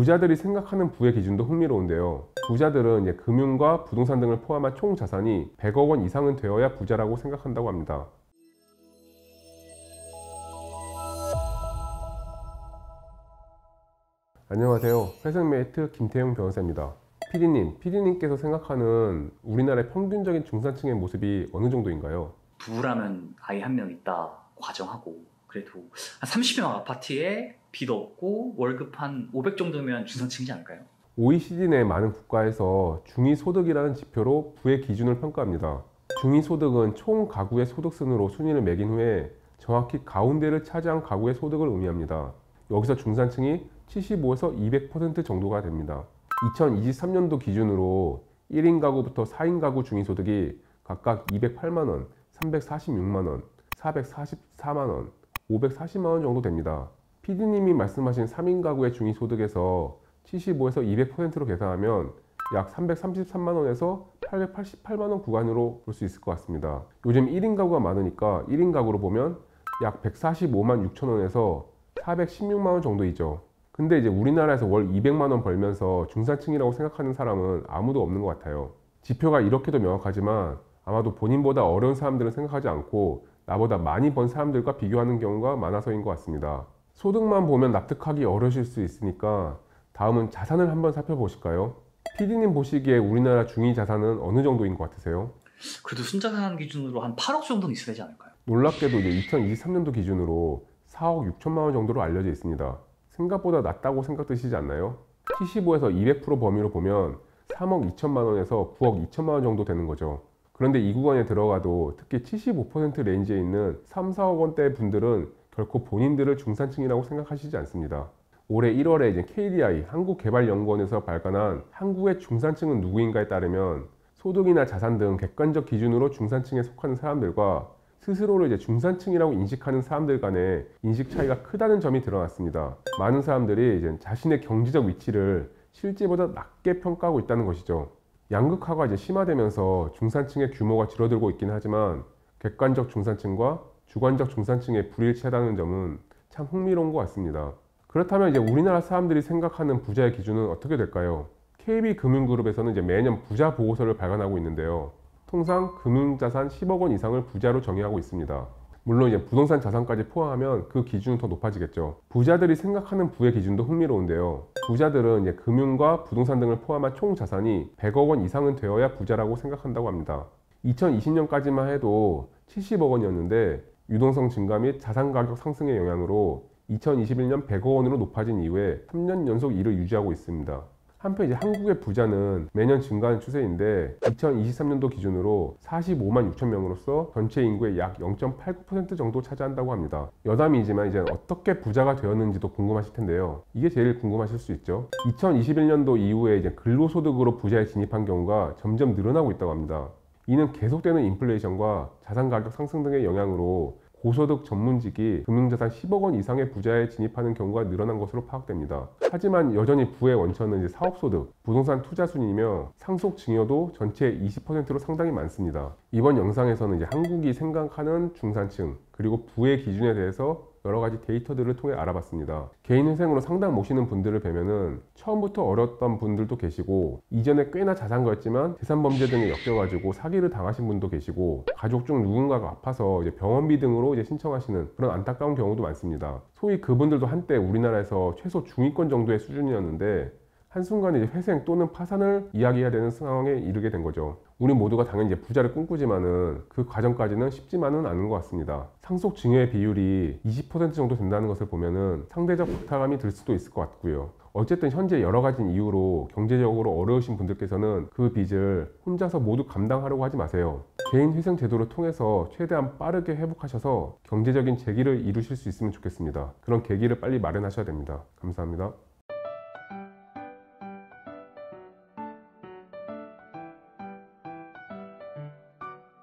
부자들이 생각하는 부의 기준도 흥미로운데요. 부자들은 이제 금융과 부동산 등을 포함한 총 자산이 100억 원 이상은 되어야 부자라고 생각한다고 합니다. 안녕하세요. 회생메이트 김태형 변호사입니다. 피디님께서 생각하는 우리나라의 평균적인 중산층의 모습이 어느 정도인가요? 부부라면 아이 한 명 있다 과정하고 그래도 한 30명 아파트에 빚 없고 월급 한 500 정도면 중산층이지 않을까요? OECD 내 많은 국가에서 중위소득이라는 지표로 부의 기준을 평가합니다. 중위소득은 총 가구의 소득순으로 순위를 매긴 후에 정확히 가운데를 차지한 가구의 소득을 의미합니다. 여기서 중산층이 75에서 200% 정도가 됩니다. 2023년도 기준으로 1인 가구부터 4인 가구 중위소득이 각각 208만원, 346만원, 444만원, 540만원 정도 됩니다. PD님이 말씀하신 3인 가구의 중위소득에서 75에서 200%로 계산하면 약 333만원에서 888만원 구간으로 볼 수 있을 것 같습니다. 요즘 1인 가구가 많으니까 1인 가구로 보면 약 145만 6천원에서 416만원 정도이죠. 근데 이제 우리나라에서 월 200만원 벌면서 중산층이라고 생각하는 사람은 아무도 없는 것 같아요. 지표가 이렇게도 명확하지만 아마도 본인보다 어려운 사람들은 생각하지 않고 나보다 많이 번 사람들과 비교하는 경우가 많아서인 것 같습니다. 소득만 보면 납득하기 어려우실 수 있으니까 다음은 자산을 한번 살펴보실까요? PD님 보시기에 우리나라 중위 자산은 어느 정도인 것 같으세요? 그래도 순자산 기준으로 한 8억 정도는 있어야 되지 않을까요? 놀랍게도 이제 2023년도 기준으로 4억 6천만 원 정도로 알려져 있습니다. 생각보다 낮다고 생각되시지 않나요? 75에서 200% 범위로 보면 3억 2천만 원에서 9억 2천만 원 정도 되는 거죠. 그런데 이 구간에 들어가도 특히 75% 레인지에 있는 3, 4억 원대 분들은 결코 본인들을 중산층이라고 생각하시지 않습니다. 올해 1월에 이제 KDI 한국개발연구원에서 발간한 한국의 중산층은 누구인가에 따르면 소득이나 자산 등 객관적 기준으로 중산층에 속하는 사람들과 스스로를 이제 중산층이라고 인식하는 사람들 간의 인식 차이가 크다는 점이 드러났습니다. 많은 사람들이 이제 자신의 경제적 위치를 실제보다 낮게 평가하고 있다는 것이죠. 양극화가 이제 심화되면서 중산층의 규모가 줄어들고 있긴 하지만 객관적 중산층과 주관적 중산층의 불일치하다는 점은 참 흥미로운 것 같습니다. 그렇다면 이제 우리나라 사람들이 생각하는 부자의 기준은 어떻게 될까요? KB금융그룹에서는 이제 매년 부자 보고서를 발간하고 있는데요. 통상 금융자산 10억 원 이상을 부자로 정의하고 있습니다. 물론 이제 부동산 자산까지 포함하면 그 기준은 더 높아지겠죠. 부자들이 생각하는 부의 기준도 흥미로운데요. 부자들은 이제 금융과 부동산 등을 포함한 총 자산이 100억 원 이상은 되어야 부자라고 생각한다고 합니다. 2020년까지만 해도 70억 원이었는데 유동성 증가 및 자산 가격 상승의 영향으로 2021년 100억 원으로 높아진 이후에 3년 연속 이를 유지하고 있습니다. 한편 이제 한국의 부자는 매년 증가하는 추세인데 2023년도 기준으로 45만 6천 명으로서 전체 인구의 약 0.89% 정도 차지한다고 합니다. 여담이지만 이제 어떻게 부자가 되었는지도 궁금하실 텐데요. 이게 제일 궁금하실 수 있죠. 2021년도 이후에 이제 근로소득으로 부자에 진입한 경우가 점점 늘어나고 있다고 합니다. 이는 계속되는 인플레이션과 자산 가격 상승 등의 영향으로 고소득 전문직이 금융자산 10억 원 이상의 부자에 진입하는 경우가 늘어난 것으로 파악됩니다. 하지만 여전히 부의 원천은 이제 사업소득, 부동산 투자 순이며 상속 증여도 전체의 20%로 상당히 많습니다. 이번 영상에서는 이제 한국이 생각하는 중산층 그리고 부의 기준에 대해서 여러 가지 데이터들을 통해 알아봤습니다. 개인회생으로 상담 모시는 분들을 뵈면은 처음부터 어렸던 분들도 계시고 이전에 꽤나 자산가였지만 재산범죄 등에 엮여가지고 사기를 당하신 분도 계시고 가족 중 누군가가 아파서 이제 병원비 등으로 이제 신청하시는 그런 안타까운 경우도 많습니다. 소위 그분들도 한때 우리나라에서 최소 중위권 정도의 수준이었는데 한순간에 이제 회생 또는 파산을 이야기해야 되는 상황에 이르게 된 거죠. 우리 모두가 당연히 이제 부자를 꿈꾸지만은 그 과정까지는 쉽지만은 않은 것 같습니다. 상속 증여의 비율이 20% 정도 된다는 것을 보면은 상대적 박탈감이 들 수도 있을 것 같고요. 어쨌든 현재 여러 가지 이유로 경제적으로 어려우신 분들께서는 그 빚을 혼자서 모두 감당하려고 하지 마세요. 개인 회생 제도를 통해서 최대한 빠르게 회복하셔서 경제적인 재기를 이루실 수 있으면 좋겠습니다. 그런 계기를 빨리 마련하셔야 됩니다. 감사합니다.